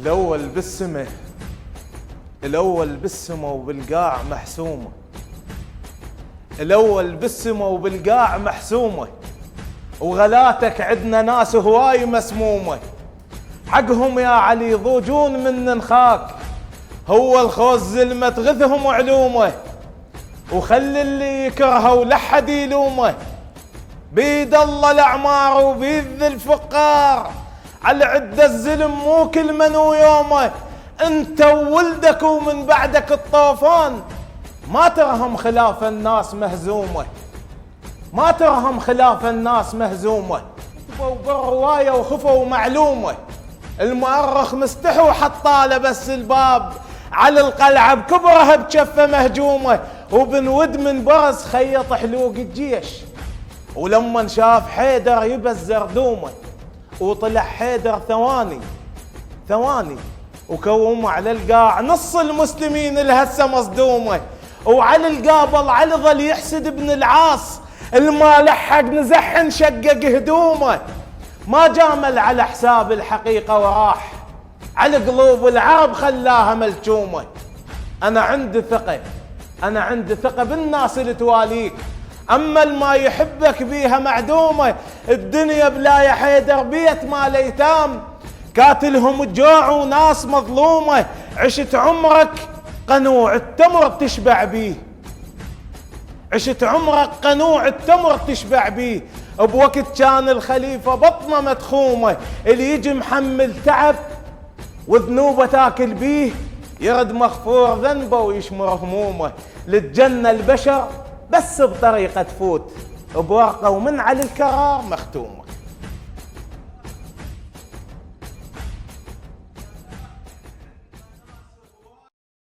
الأول بالسمة، الأول بالسمة وبالقاع محسومة، الأول بالسمة وبالقاع محسومة، وغلاتك عدنا ناس هواي مسمومة، حقهم يا علي ضوجون من نخاك، هو الخوز زلمة تغثهم علومه، وخلي اللي يكرهه ولحد يلومه، بيد الله الأعمار وبيد الفقار، على عد الزلم مو كل من ويومه، انت وولدك ومن بعدك الطوفان، ما ترهم خلاف الناس مهزومه، ما ترهم خلاف الناس مهزومه، كتبوا بالروايه وخفوا معلومه، المؤرخ مستحي وحطاله بس الباب على القلعه بكبرها بجفه مهجومه، وبن ود من برز خيط حلوق الجيش، ولما شاف حيدر يبى الزردومه، وطلع حيدر ثواني وكوم على القاع نص المسلمين الهسه مصدومه، وعلى القابل علي ظل يحسد ابن العاص، الما لحق نزحن شقق هدومه، ما جامل على حساب الحقيقه وراح على قلوب العرب خلاها ملجومه. انا عندي ثقه بالناس اللي تواليك، اما الما يحبك بيها معدومه، الدنيا بلا يا حيدر بيت مال ايتام، كاتلهم الجوع وناس مظلومه، عشت عمرك قنوع التمر تشبع بيه، عشت عمرك قنوع التمر تشبع بيه، بوقت كان الخليفه بطنه مدخومه، اللي يجي محمل تعب وذنوبه تاكل بيه، يرد مغفور ذنبه ويشمر همومه، للجنه البشر بس بطريقه تفوت، بورقه ومن على الكرار مختومه.